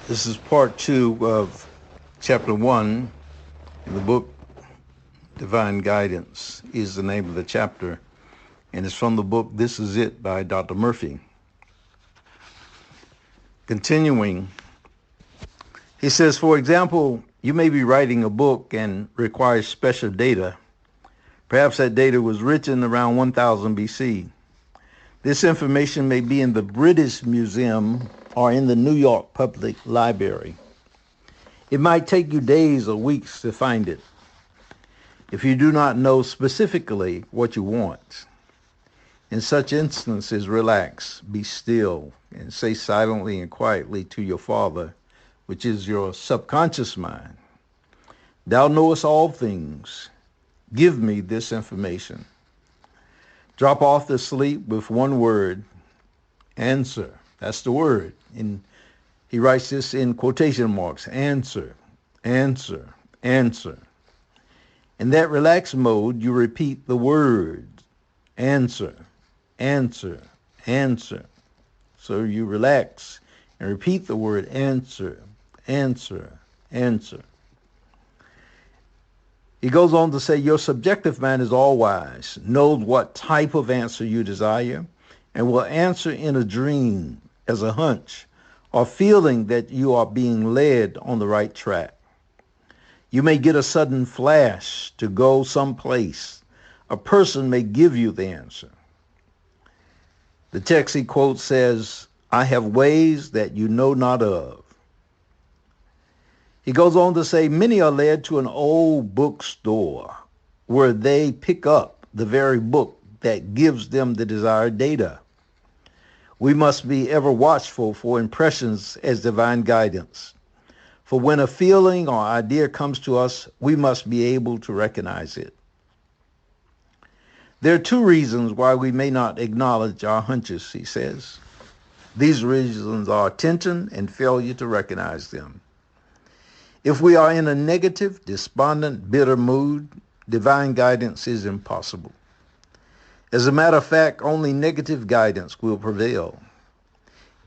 This is part two of chapter one in the book Divine Guidance is the name of the chapter, and it's from the book This Is It by Dr. Murphy. Continuing, he says, for example, you may be writing a book and require special data. Perhaps that data was written around 1000 BC. This information may be in the British Museum or in the New York Public Library. It might take you days or weeks to find it. If you do not know specifically what you want, in such instances, relax, be still, and say silently and quietly to your Father, which is your subconscious mind, Thou knowest all things. Give me this information. Drop off to sleep with one word, answer. That's the word. And he writes this in quotation marks, answer, answer, answer. In that relaxed mode, you repeat the word, answer, answer, answer. So you relax and repeat the word answer, answer, answer. He goes on to say, your subjective mind is all wise, knows what type of answer you desire, and will answer in a dream, as a hunch, or feeling that you are being led on the right track. You may get a sudden flash to go someplace. A person may give you the answer. The text he quotes says, I have ways that you know not of. He goes on to say, many are led to an old bookstore where they pick up the very book that gives them the desired data. We must be ever watchful for impressions as divine guidance. For when a feeling or idea comes to us, we must be able to recognize it. There are two reasons why we may not acknowledge our hunches, he says. These reasons are attention and failure to recognize them. If we are in a negative, despondent, bitter mood, divine guidance is impossible. As a matter of fact, only negative guidance will prevail.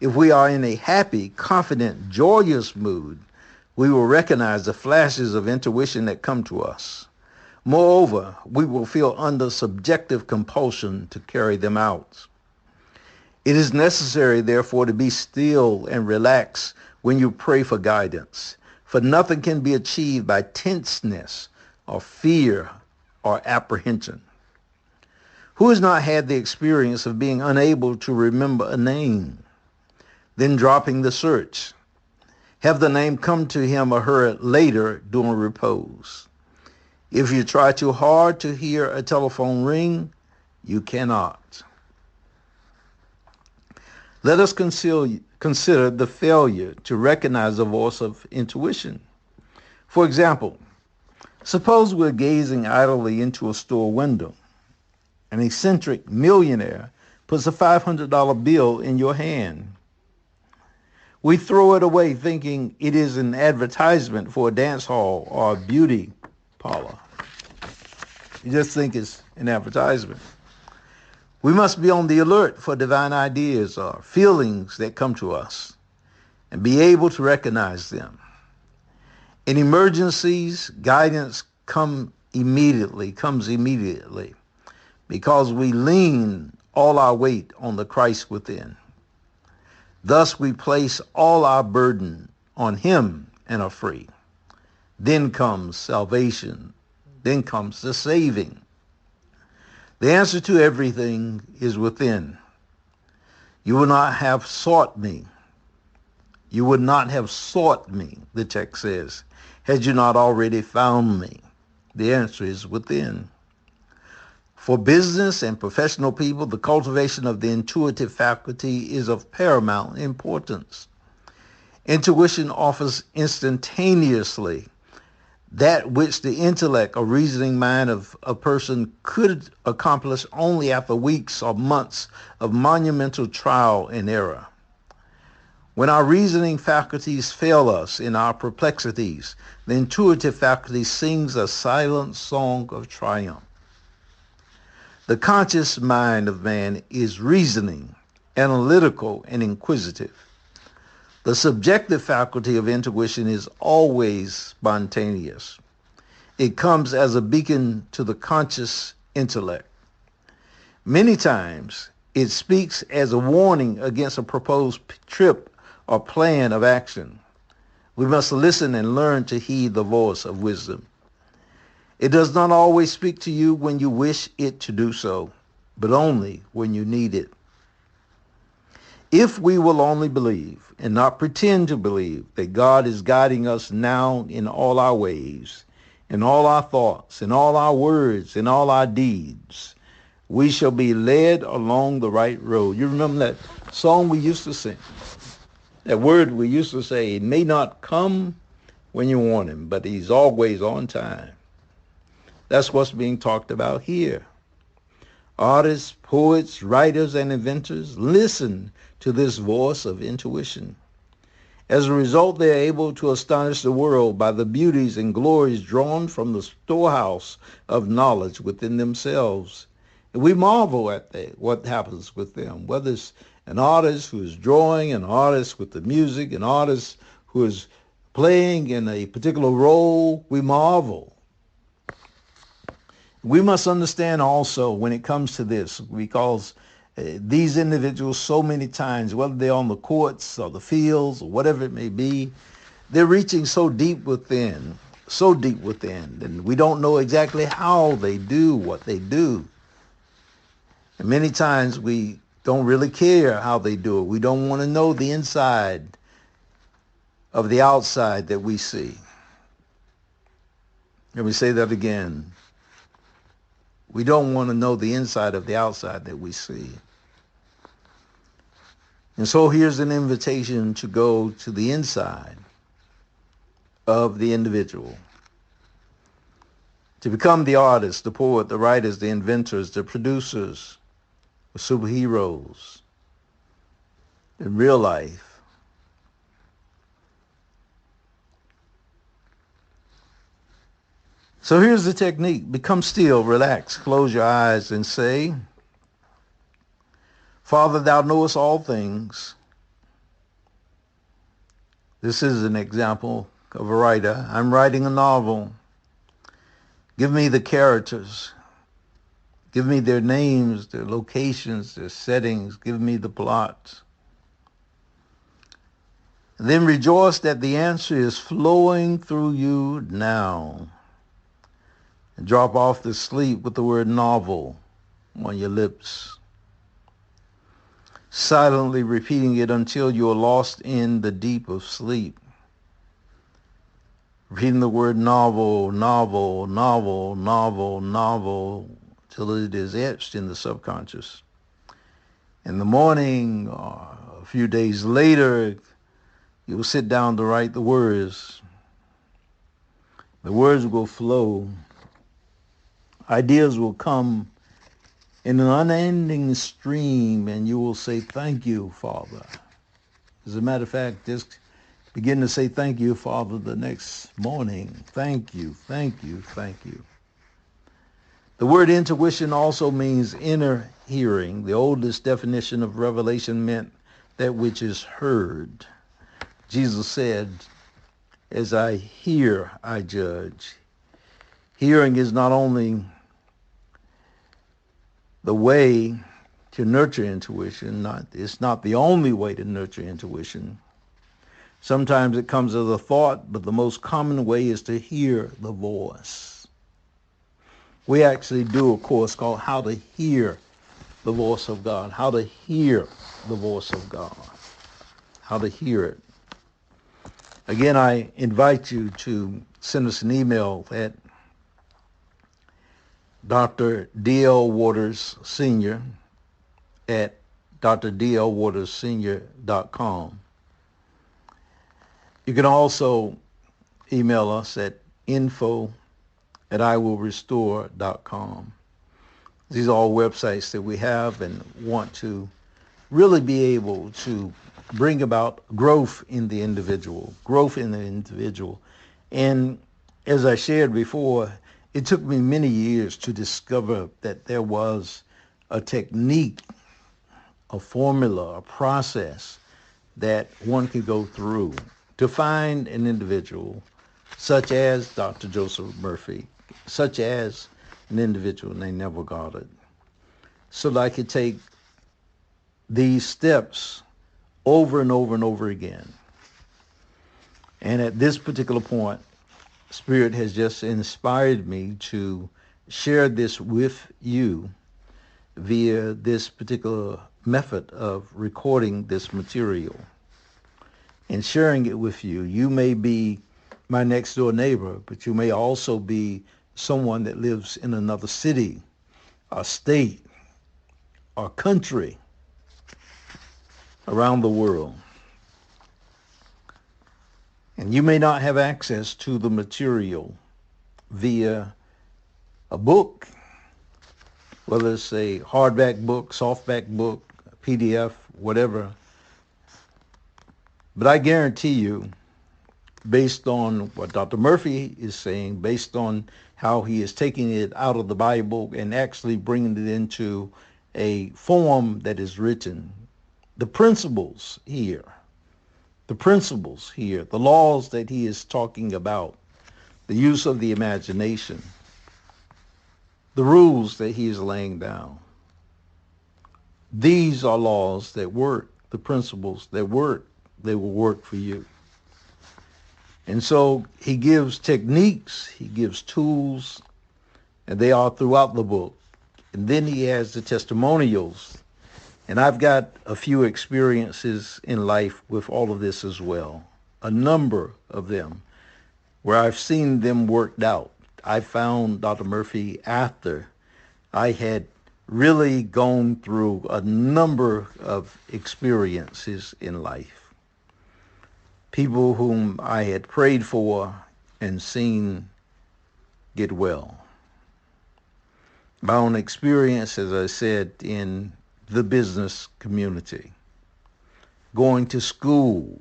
If we are in a happy, confident, joyous mood, we will recognize the flashes of intuition that come to us. Moreover, we will feel under subjective compulsion to carry them out. It is necessary, therefore, to be still and relax when you pray for guidance, for nothing can be achieved by tenseness or fear or apprehension. Who has not had the experience of being unable to remember a name, then dropping the search? Have the name come to him or her later during repose. If you try too hard to hear a telephone ring, you cannot. Let us consider the failure to recognize the voice of intuition. For example, suppose we're gazing idly into a store window. An eccentric millionaire puts a $500 bill in your hand. We throw it away thinking it is an advertisement for a dance hall or a beauty parlor. You just think it's an advertisement. We must be on the alert for divine ideas or feelings that come to us and be able to recognize them. In emergencies, guidance comes immediately because we lean all our weight on the Christ within. Thus we place all our burden on him and are free. Then comes salvation. Then comes the saving. The answer to everything is within. You would not have sought me. You would not have sought me, the text says, had you not already found me. The answer is within. For business and professional people, the cultivation of the intuitive faculty is of paramount importance. Intuition offers instantaneously that which the intellect or reasoning mind of a person could accomplish only after weeks or months of monumental trial and error. When our reasoning faculties fail us in our perplexities, the intuitive faculty sings a silent song of triumph. The conscious mind of man is reasoning, analytical, and inquisitive. The subjective faculty of intuition is always spontaneous. It comes as a beacon to the conscious intellect. Many times, it speaks as a warning against a proposed trip or plan of action. We must listen and learn to heed the voice of wisdom. It does not always speak to you when you wish it to do so, but only when you need it. If we will only believe and not pretend to believe that God is guiding us now in all our ways, in all our thoughts, in all our words, in all our deeds, we shall be led along the right road. You remember that song we used to sing? That word we used to say, it may not come when you want him, but he's always on time. That's what's being talked about here. Artists, poets, writers, and inventors listen to this voice of intuition. As a result, they are able to astonish the world by the beauties and glories drawn from the storehouse of knowledge within themselves. And we marvel at what happens with them, whether it's an artist who is drawing, an artist with the music, an artist who is playing in a particular role, we marvel. We must understand also when it comes to this, because these individuals so many times, whether they're on the courts or the fields or whatever it may be, they're reaching so deep within, and we don't know exactly how they do what they do. And many times we don't really care how they do it. We don't want to know the inside of the outside that we see. Let me say that again. We don't want to know the inside of the outside that we see. And so here's an invitation to go to the inside of the individual, to become the artist, the poet, the writers, the inventors, the producers, the superheroes in real life. So here's the technique. Become still, relax, close your eyes and say, Father, thou knowest all things. This is an example of a writer. I'm writing a novel. Give me the characters. Give me their names, their locations, their settings. Give me the plot. And then rejoice that the answer is flowing through you now. And drop off to sleep with the word novel on your lips, silently repeating it until you are lost in the deep of sleep. Repeating the word novel, novel, novel, novel, novel, till it is etched in the subconscious. In the morning, or a few days later, you will sit down to write the words. The words will flow. Ideas will come in an unending stream, and you will say, thank you, Father. As a matter of fact, just begin to say thank you, Father, the next morning. Thank you, thank you, thank you. The word intuition also means inner hearing. The oldest definition of revelation meant that which is heard. Jesus said, as I hear, I judge. Hearing is not only the way to nurture intuition, it's not the only way to nurture intuition. Sometimes it comes as a thought, but the most common way is to hear the voice. We actually do a course called How to Hear the Voice of God. How to hear the voice of God. How to hear it. Again, I invite you to send us an email at Dr. D.L. Waters Sr. at drdlwaterssr.com. You can also email us at info@iwillrestore.com. These are all websites that we have and want to really be able to bring about growth in the individual. And as I shared before, it took me many years to discover that there was a technique, a formula, a process that one could go through to find an individual such as Dr. Joseph Murphy, such as an individual named Neville Goddard, so that I could take these steps over and over and over again. And at this particular point, Spirit has just inspired me to share this with you via this particular method of recording this material and sharing it with you. You may be my next door neighbor, but you may also be someone that lives in another city, or state, or country around the world. And you may not have access to the material via a book, whether it's a hardback book, softback book, PDF, whatever. But I guarantee you, based on what Dr. Murphy is saying, based on how he is taking it out of the Bible and actually bringing it into a form that is written, the principles here, the laws that he is talking about, the use of the imagination, the rules that he is laying down. These are laws that work, the principles that work, they will work for you. And so he gives techniques, he gives tools, and they are throughout the book. And then he has the testimonials. And I've got a few experiences in life with all of this as well, a number of them, where I've seen them worked out. I found Dr. Murphy after I had really gone through a number of experiences in life. People whom I had prayed for and seen get well. My own experience, as I said, in the business community, going to school,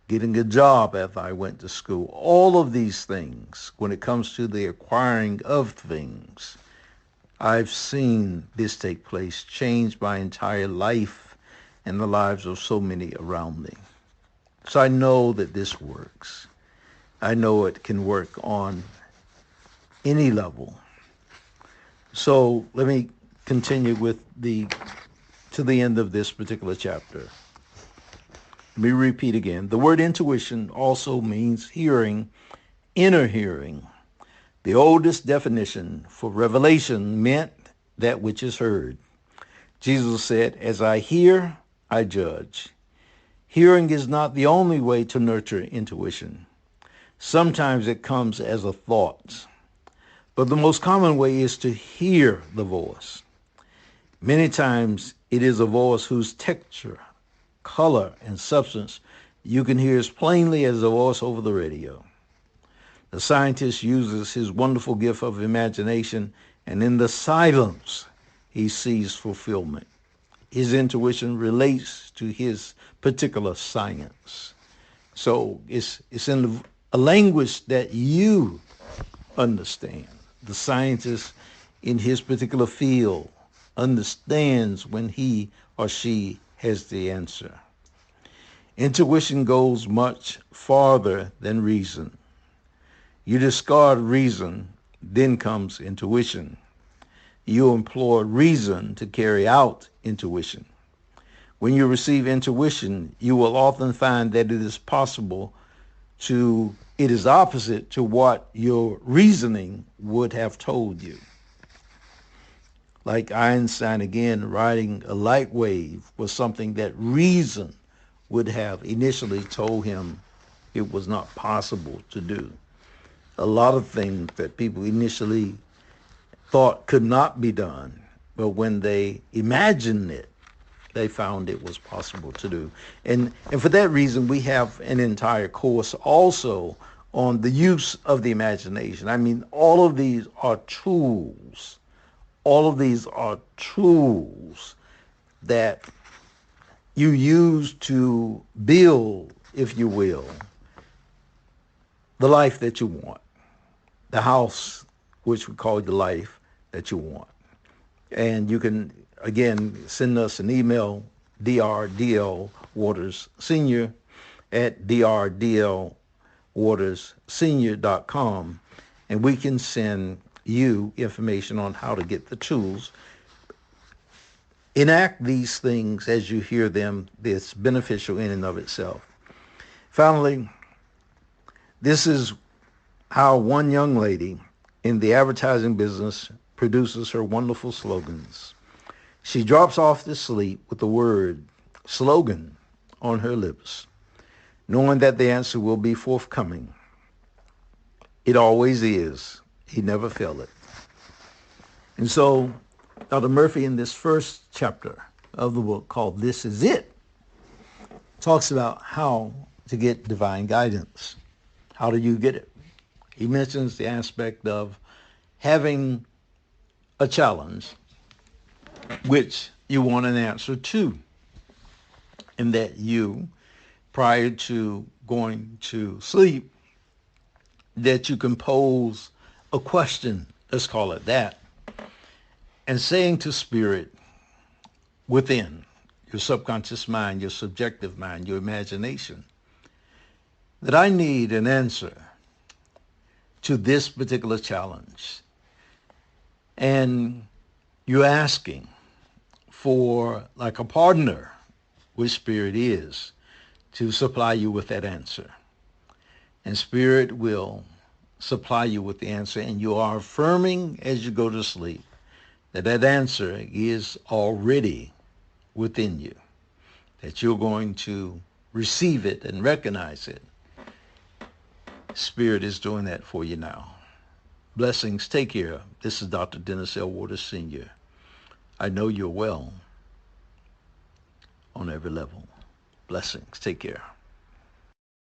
getting a job after I went to school, all of these things, when it comes to the acquiring of things, I've seen this take place, change my entire life and the lives of so many around me. So I know that this works. I know it can work on any level. So let me continue with to the end of this particular chapter. Let me repeat again. The word intuition also means hearing, inner hearing. The oldest definition for revelation meant that which is heard. Jesus said, "As I hear, I judge." Hearing is not the only way to nurture intuition. Sometimes it comes as a thought, but the most common way is to hear the voice. Many times it is a voice whose texture, color, and substance you can hear as plainly as a voice over the radio. The scientist uses his wonderful gift of imagination, and in the silence, he sees fulfillment. His intuition relates to his particular science. So it's in a language that you understand. The scientist in his particular field understands when he or she has the answer. Intuition goes much farther than reason. You discard reason, then comes intuition. You employ reason to carry out intuition. When you receive intuition, you will often find that it is opposite to what your reasoning would have told you. Like Einstein, again, riding a light wave was something that reason would have initially told him it was not possible to do. A lot of things that people initially thought could not be done, but when they imagined it, they found it was possible to do. And for that reason, we have an entire course also on the use of the imagination. I mean, all of these are tools. All of these are tools that you use to build, if you will, the life that you want, the house, which we call the life that you want. And you can, again, send us an email Dr. Waters Sr. at drdlwaterssenior.com, and we can send you information on how to get the tools. Enact these things as you hear them. It's beneficial in and of itself. Finally, this is how one young lady in the advertising business produces her wonderful slogans. She drops off to sleep with the word slogan on her lips, knowing that the answer will be forthcoming. It always is. He never failed it. And so Dr. Murphy, in this first chapter of the book called This Is It, talks about how to get divine guidance. How do you get it? He mentions the aspect of having a challenge which you want an answer to, and that you, prior to going to sleep, that you can pose a question, let's call it that, and saying to spirit within, your subconscious mind, your subjective mind, your imagination, that I need an answer to this particular challenge. And you're asking for, like a partner, which spirit is, to supply you with that answer. And spirit will supply you with the answer, and you are affirming as you go to sleep that that answer is already within you, that you're going to receive it and recognize it. Spirit is doing that for you now. Blessings. Take care. This is Dr. Dennis L. Waters Sr. I know you're well on every level. Blessings. Take care.